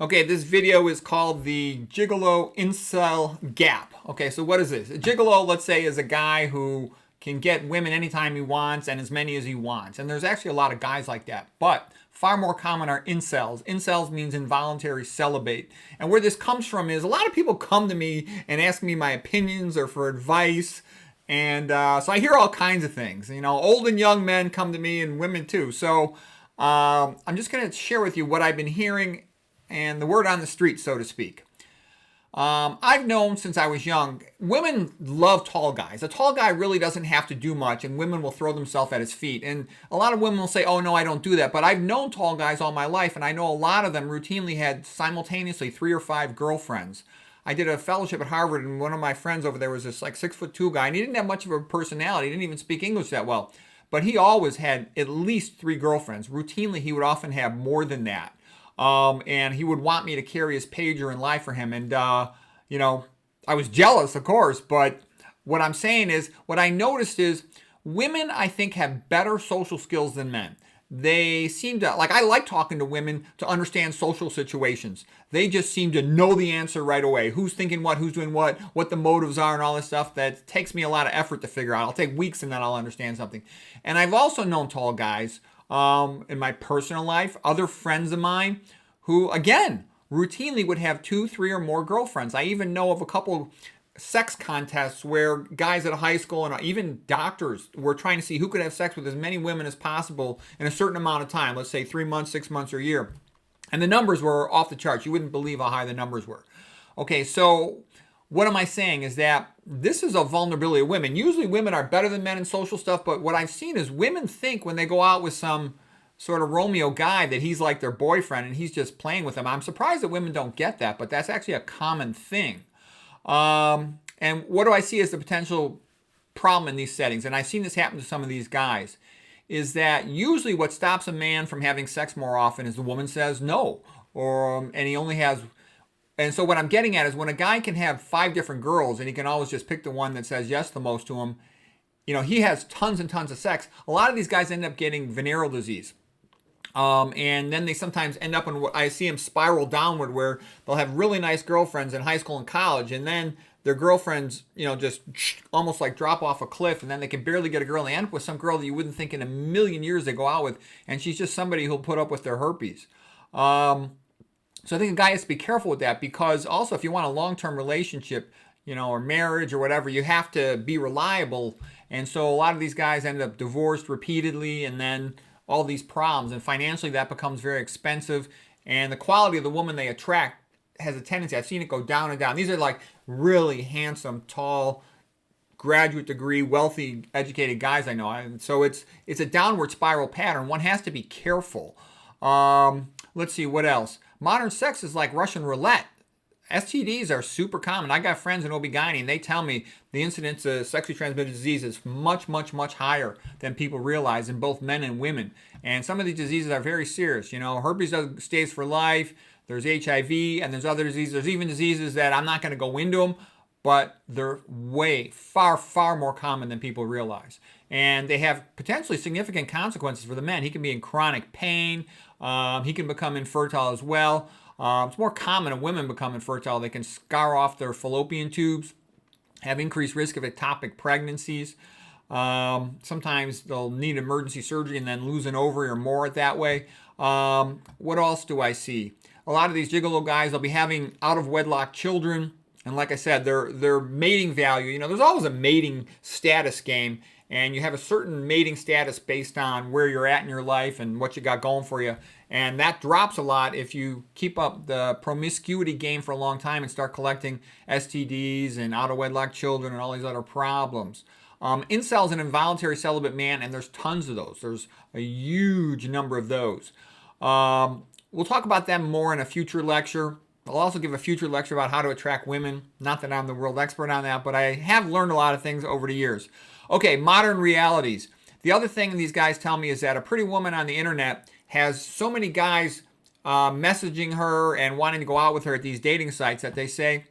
Okay, this video is called the gigolo incel gap. Okay, so what is this? A gigolo, let's say, is a guy who can get women anytime he wants and as many as he wants. And there's actually a lot of guys like that. But far more common are incels. Incels means involuntary celibate. And where this comes from is a lot of people come to me and ask me my opinions or for advice. And so I hear all kinds of things. You know, old and young men come to me and women too. So I'm just going to share with you what I've been hearing and the word on the street, so to speak. I've known since I was young, women love tall guys. A tall guy really doesn't have to do much, and women will throw themselves at his feet. And a lot of women will say, oh, no, I don't do that. But I've known tall guys all my life, and I know a lot of them routinely had simultaneously 3 or 5 girlfriends. I did a fellowship at Harvard, and one of my friends over there was this like 6'2" guy, and he didn't have much of a personality. He didn't even speak English that well. But he always had at least 3 girlfriends. Routinely, he would often have more than that. And he would want me to carry his pager and lie for him. And, you know, I was jealous, of course. But what I'm saying is, what I noticed is women, I think, have better social skills than men. They seem to, like, I like talking to women to understand social situations. They just seem to know the answer right away. Who's thinking what, who's doing what the motives are and all this stuff. That takes me a lot of effort to figure out. I'll take weeks and then I'll understand something. And I've also known tall guys in my personal life, other friends of mine who, again, routinely would have 2, 3, or more girlfriends. I even know of a couple sex contests where guys at high school and even doctors were trying to see who could have sex with as many women as possible in a certain amount of time, let's say 3 months, 6 months, or a year. And the numbers were off the charts. You wouldn't believe how high the numbers were. Okay, so what am I saying is that this is a vulnerability of women. Usually women are better than men in social stuff, but what I've seen is women think when they go out with some sort of Romeo guy that he's like their boyfriend and he's just playing with them. I'm surprised that women don't get that, but that's actually a common thing. And what do I see as the potential problem in these settings? And I've seen this happen to some of these guys, is that usually what stops a man from having sex more often is the woman says no, and he only has. And so what I'm getting at is when a guy can have 5 different girls and he can always just pick the one that says yes the most to him, you know, he has tons and tons of sex. A lot of these guys end up getting venereal disease. And then they sometimes end up in what I see them spiral downward, where they'll have really nice girlfriends in high school and college, and then their girlfriends, you know, just almost like drop off a cliff, and then they can barely get a girl, and they end up with some girl that you wouldn't think in a million years they go out with, and she's just somebody who'll put up with their herpes. So I think a guy has to be careful with that, because also if you want a long-term relationship, you know, or marriage or whatever, you have to be reliable. And so a lot of these guys end up divorced repeatedly, and then all these problems. And financially, that becomes very expensive. And the quality of the woman they attract has a tendency, I've seen it go down and down. These are like really handsome, tall, graduate degree, wealthy, educated guys I know. And so it's a downward spiral pattern. One has to be careful. Let's see, what else? Modern sex is like Russian roulette. STDs are super common. I got friends in OB-GYN, and they tell me the incidence of sexually transmitted disease is much, much, much higher than people realize in both men and women. And some of these diseases are very serious. You know, herpes stays for life. There's HIV, and there's other diseases. There's even diseases that I'm not going to go into them, but they're way, far, far more common than people realize. And they have potentially significant consequences for the men. He can be in chronic pain. He can become infertile as well. It's more common when women become infertile. They can scar off their fallopian tubes, have increased risk of ectopic pregnancies. Sometimes they'll need emergency surgery and then lose an ovary or more that way. What else do I see? A lot of these gigolo guys, they'll be having out-of-wedlock children. And like I said, their mating value, you know, there's always a mating status game. And you have a certain mating status based on where you're at in your life and what you got going for you. And that drops a lot if you keep up the promiscuity game for a long time and start collecting STDs and out-of-wedlock children and all these other problems. Incel is an involuntary celibate man, and there's tons of those. There's a huge number of those. We'll talk about them more in a future lecture. I'll also give a future lecture about how to attract women. Not that I'm the world expert on that, but I have learned a lot of things over the years. Okay, modern realities. The other thing these guys tell me is that a pretty woman on the internet has so many guys messaging her and wanting to go out with her at these dating sites that they say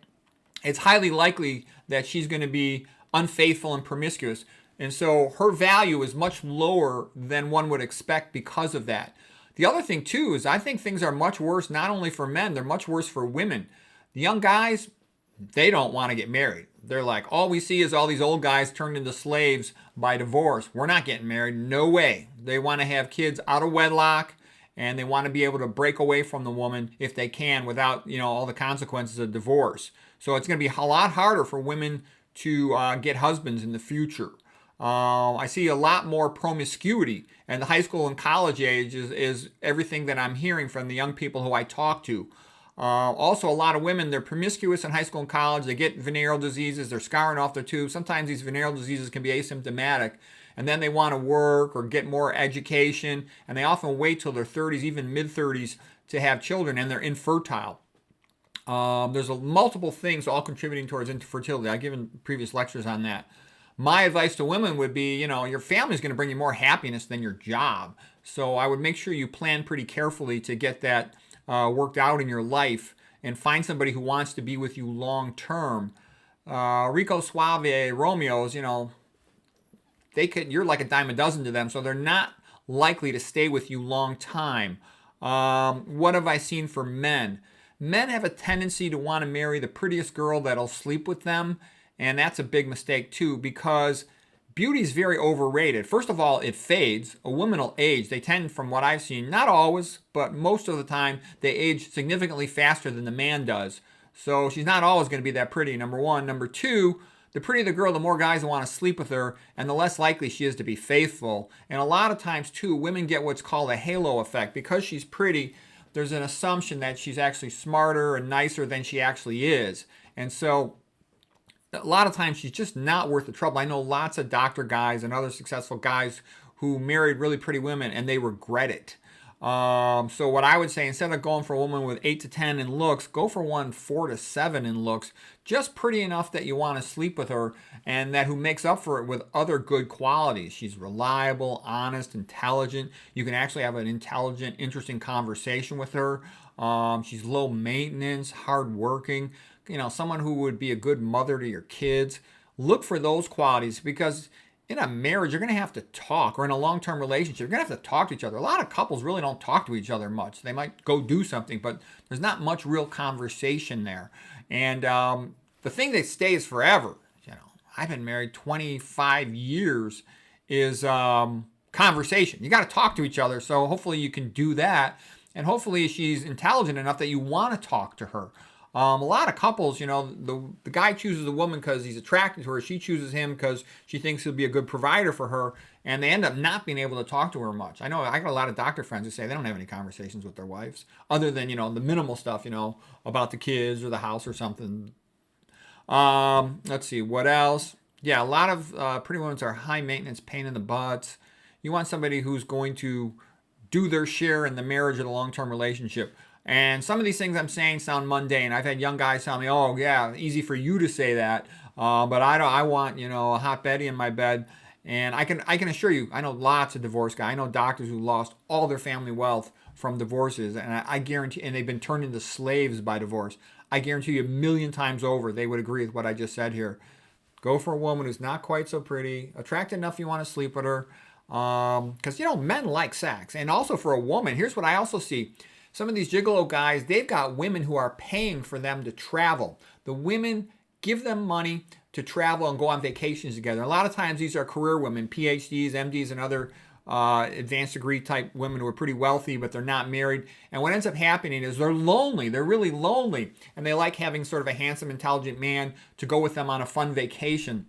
it's highly likely that she's going to be unfaithful and promiscuous. And so her value is much lower than one would expect because of that. The other thing too is I think things are much worse not only for men, they're much worse for women. The young guys, they don't want to get married. They're like, all we see is all these old guys turned into slaves by divorce. We're not getting married. No way. They want to have kids out of wedlock, and they want to be able to break away from the woman if they can without, all the consequences of divorce. So it's going to be a lot harder for women to get husbands in the future. I see a lot more promiscuity, and the high school and college age is everything that I'm hearing from the young people who I talk to. Also, a lot of women, they're promiscuous in high school and college. They get venereal diseases. They're scarring off their tubes. Sometimes these venereal diseases can be asymptomatic. And then they want to work or get more education. And they often wait till their 30s, even mid-30s, to have children, and they're infertile. There's multiple things all contributing towards infertility. I've given previous lectures on that. My advice to women would be, your family is going to bring you more happiness than your job. So I would make sure you plan pretty carefully to get that worked out in your life and find somebody who wants to be with you long term. Rico Suave Romeos, you're like a dime a dozen to them, so they're not likely to stay with you long time. What have I seen for men? Men have a tendency to want to marry the prettiest girl that'll sleep with them, and that's a big mistake too, because beauty is very overrated. First of all, it fades. A woman will age. They tend, from what I've seen, not always, but most of the time, they age significantly faster than the man does. So she's not always going to be that pretty, number one. Number two, the prettier the girl, the more guys want to sleep with her, and the less likely she is to be faithful. And a lot of times, too, women get what's called a halo effect. Because she's pretty, there's an assumption that she's actually smarter and nicer than she actually is. And so a lot of times she's just not worth the trouble. I know lots of doctor guys and other successful guys who married really pretty women and they regret it. So what I would say, instead of going for a woman with 8 to 10 in looks, go for one 4 to 7 in looks, just pretty enough that you want to sleep with her, and that who makes up for it with other good qualities. She's reliable, honest, intelligent. You can actually have an intelligent, interesting conversation with her. She's low maintenance, hardworking. Someone who would be a good mother to your kids. Look for those qualities, because in a marriage, you're going to have to talk, or in a long-term relationship, you're going to have to talk to each other. A lot of couples really don't talk to each other much. They might go do something, but there's not much real conversation there. And the thing that stays forever, I've been married 25 years, is conversation. You got to talk to each other, so hopefully you can do that. And hopefully she's intelligent enough that you want to talk to her. A lot of couples, the guy chooses the woman because he's attracted to her. She chooses him because she thinks he'll be a good provider for her. And they end up not being able to talk to her much. I know I got a lot of doctor friends who say they don't have any conversations with their wives other than, the minimal stuff, about the kids or the house or something. Let's see, what else? Yeah, a lot of pretty women are high maintenance, pain in the butts. You want somebody who's going to do their share in the marriage or the long-term relationship. And some of these things I'm saying sound mundane. I've had young guys tell me, "Oh, yeah, easy for you to say that, but I don't. I want, a hot Betty in my bed." And I can assure you, I know lots of divorced guys. I know doctors who lost all their family wealth from divorces, and I guarantee, and they've been turned into slaves by divorce. I guarantee you, 1,000,000 times over, they would agree with what I just said here. Go for a woman who's not quite so pretty, attractive enough you want to sleep with her, because men like sex. And also for a woman, here's what I also see. Some of these gigolo guys, they've got women who are paying for them to travel. The women give them money to travel and go on vacations together. A lot of times these are career women, PhDs, MDs, and other advanced degree type women who are pretty wealthy, but they're not married. And what ends up happening is they're lonely. They're really lonely. And they like having sort of a handsome, intelligent man to go with them on a fun vacation.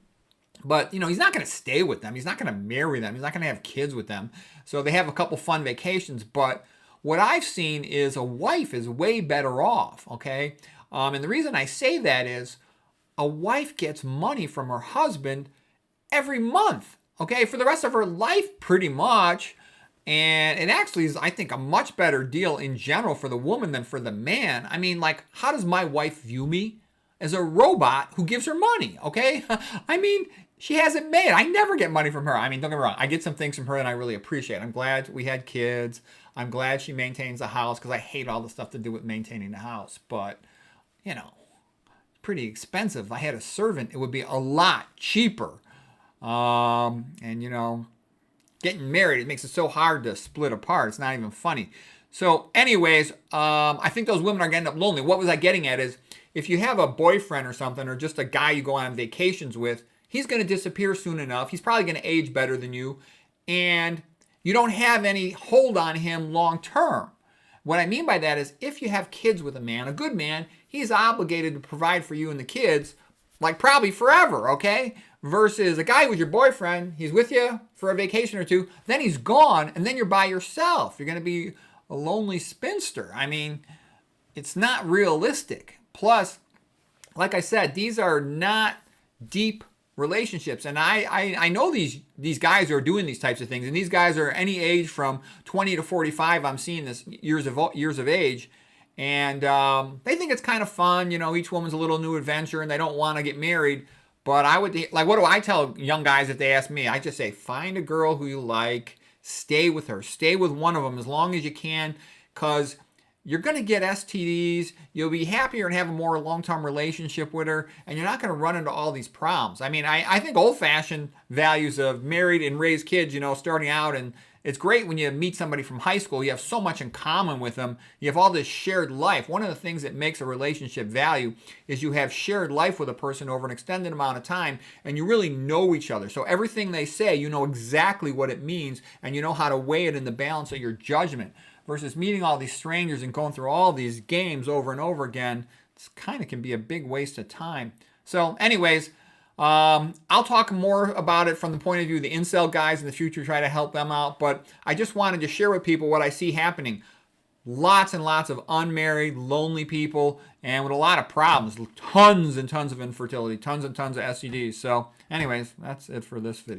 But, he's not going to stay with them. He's not going to marry them. He's not going to have kids with them. So they have a couple fun vacations, but what I've seen is a wife is way better off, okay? And the reason I say that is a wife gets money from her husband every month, okay? For the rest of her life, pretty much. And it actually is, I think, a much better deal in general for the woman than for the man. I mean, how does my wife view me? As a robot who gives her money, okay? I mean, she has it made. I never get money from her. I mean, don't get me wrong. I get some things from her that I really appreciate. I'm glad we had kids. I'm glad she maintains the house, because I hate all the stuff to do with maintaining the house. But, pretty expensive. If I had a servant, it would be a lot cheaper. And, getting married. It makes it so hard to split apart. It's not even funny. So anyways, I think those women are going to end up lonely. What was I getting at is, if you have a boyfriend or something, or just a guy you go on vacations with, he's going to disappear soon enough. He's probably going to age better than you. And you don't have any hold on him long term. What I mean by that is, if you have kids with a man, a good man, he's obligated to provide for you and the kids, like probably forever, okay? Versus a guy with your boyfriend, he's with you for a vacation or two, then he's gone, and then you're by yourself. You're going to be a lonely spinster. I mean, it's not realistic. Plus, like I said, these are not deep relationships. And I know these guys are doing these types of things, and these guys are any age from 20 to 45. I'm seeing this years of age, and they think it's kind of fun. You know, each woman's a little new adventure, and they don't want to get married. But I would, like, what do I tell young guys if they ask me? I just say, find a girl who you like, stay with her, stay with one of them as long as you can, because you're going to get STDs, you'll be happier and have a more long-term relationship with her, and you're not going to run into all these problems. I mean, I think old-fashioned values of married and raised kids, you know, starting out, and it's great when you meet somebody from high school. You have so much in common with them. You have all this shared life. One of the things that makes a relationship value is you have shared life with a person over an extended amount of time, and you really know each other. So everything they say, you know exactly what it means, and you know how to weigh it in the balance of your judgment. Versus meeting all these strangers and going through all these games over and over again, it's kind of can be a big waste of time. So anyways, I'll talk more about it from the point of view of the incel guys in the future, try to help them out. But I just wanted to share with people what I see happening. Lots and lots of unmarried, lonely people, and with a lot of problems. Tons and tons of infertility, tons and tons of STDs. So anyways, that's it for this video.